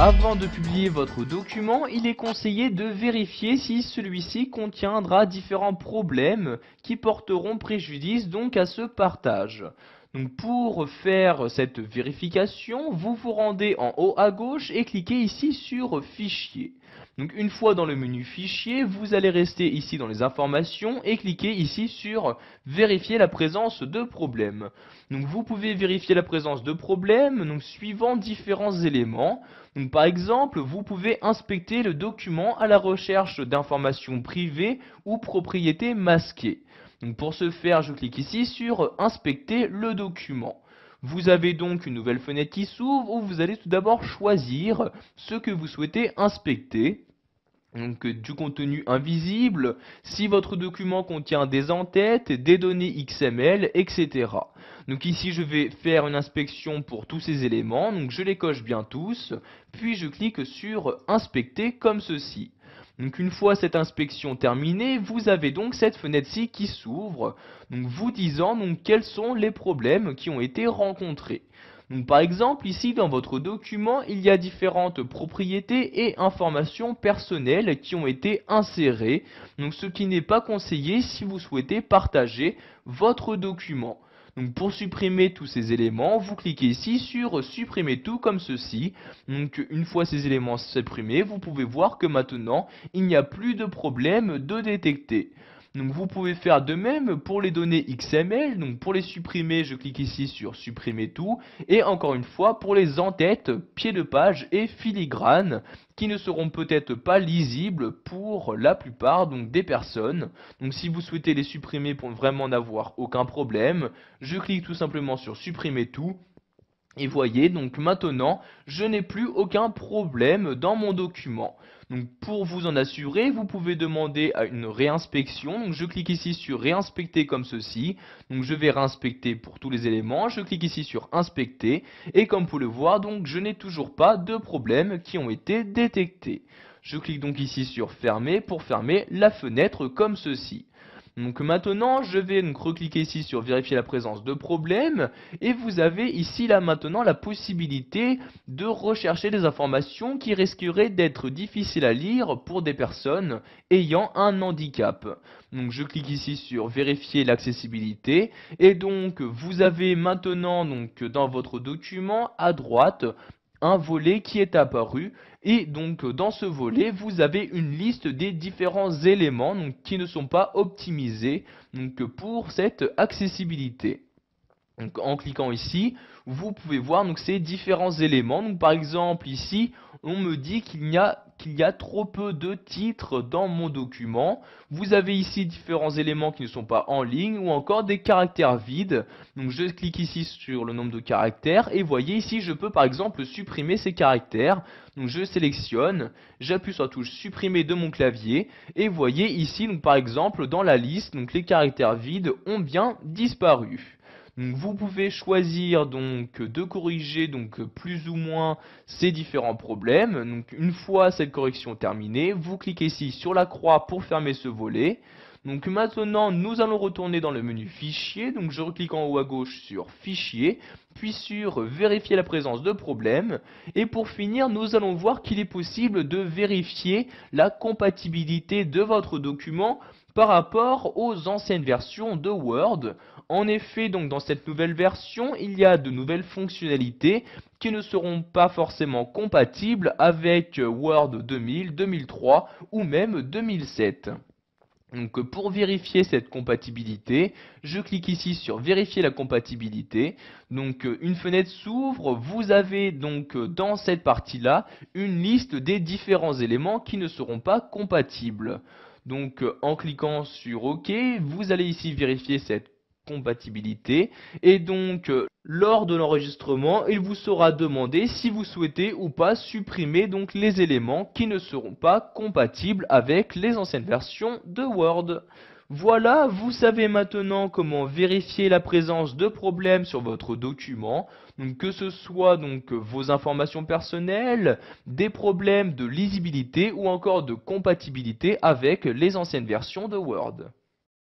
Avant de publier votre document, il est conseillé de vérifier si celui-ci contiendra différents problèmes qui porteront préjudice donc à ce partage. Donc pour faire cette vérification, vous vous rendez en haut à gauche et cliquez ici sur Fichier. Donc une fois dans le menu Fichier, vous allez rester ici dans les informations et cliquer ici sur Vérifier la présence de problèmes. Donc vous pouvez vérifier la présence de problèmes donc suivant différents éléments. Donc par exemple, vous pouvez inspecter le document à la recherche d'informations privées ou propriétés masquées. Donc pour ce faire, je clique ici sur Inspecter le document. Vous avez donc une nouvelle fenêtre qui s'ouvre où vous allez tout d'abord choisir ce que vous souhaitez inspecter. Donc du contenu invisible, si votre document contient des en-têtes, des données XML, etc. Donc ici je vais faire une inspection pour tous ces éléments, donc je les coche bien tous, puis je clique sur Inspecter comme ceci. Donc une fois cette inspection terminée, vous avez donc cette fenêtre-ci qui s'ouvre, donc vous disant donc quels sont les problèmes qui ont été rencontrés. Donc, par exemple, ici dans votre document, il y a différentes propriétés et informations personnelles qui ont été insérées, donc ce qui n'est pas conseillé si vous souhaitez partager votre document. Donc pour supprimer tous ces éléments, vous cliquez ici sur Supprimer tout comme ceci. Donc une fois ces éléments supprimés, vous pouvez voir que maintenant, il n'y a plus de problème de détecter. Donc vous pouvez faire de même pour les données XML, donc pour les supprimer, je clique ici sur Supprimer tout, et encore une fois pour les en-têtes, pieds de page et filigrane, qui ne seront peut-être pas lisibles pour la plupart donc des personnes. Donc si vous souhaitez les supprimer pour vraiment n'avoir aucun problème, je clique tout simplement sur Supprimer tout. Et voyez, donc maintenant, je n'ai plus aucun problème dans mon document. Donc pour vous en assurer, vous pouvez demander à une réinspection. Donc je clique ici sur Réinspecter comme ceci. Donc je vais réinspecter pour tous les éléments. Je clique ici sur Inspecter. Et comme vous pouvez le voir, donc je n'ai toujours pas de problèmes qui ont été détectés. Je clique donc ici sur Fermer pour fermer la fenêtre comme ceci. Donc maintenant, je vais donc recliquer ici sur vérifier la présence de problèmes et vous avez ici là maintenant la possibilité de rechercher des informations qui risqueraient d'être difficiles à lire pour des personnes ayant un handicap. Donc je clique ici sur vérifier l'accessibilité et donc vous avez maintenant donc dans votre document à droite un volet qui est apparu et donc dans ce volet vous avez une liste des différents éléments donc, qui ne sont pas optimisés donc, pour cette accessibilité. Donc, en cliquant ici, vous pouvez voir donc, ces différents éléments. Donc, par exemple, ici, on me dit qu'il y a trop peu de titres dans mon document. Vous avez ici différents éléments qui ne sont pas en ligne ou encore des caractères vides. Donc, je clique ici sur le nombre de caractères et voyez ici, je peux par exemple supprimer ces caractères. Donc, je sélectionne, j'appuie sur la touche supprimer de mon clavier et voyez ici, donc, par exemple, dans la liste, donc, les caractères vides ont bien disparu. Donc vous pouvez choisir donc de corriger donc plus ou moins ces différents problèmes. Donc une fois cette correction terminée, vous cliquez ici sur la croix pour fermer ce volet. Donc maintenant nous allons retourner dans le menu Fichier. Donc je reclique en haut à gauche sur Fichier, puis sur Vérifier la présence de problèmes. Et pour finir, nous allons voir qu'il est possible de vérifier la compatibilité de votre document par rapport aux anciennes versions de Word. En effet, donc dans cette nouvelle version, il y a de nouvelles fonctionnalités qui ne seront pas forcément compatibles avec Word 2000, 2003 ou même 2007. Donc pour vérifier cette compatibilité, je clique ici sur vérifier la compatibilité. Donc une fenêtre s'ouvre, vous avez donc dans cette partie-là une liste des différents éléments qui ne seront pas compatibles. Donc en cliquant sur OK, vous allez ici vérifier cette compatibilité et donc lors de l'enregistrement, il vous sera demandé si vous souhaitez ou pas supprimer donc les éléments qui ne seront pas compatibles avec les anciennes versions de Word. Voilà, vous savez maintenant comment vérifier la présence de problèmes sur votre document, donc que ce soit donc vos informations personnelles, des problèmes de lisibilité ou encore de compatibilité avec les anciennes versions de Word.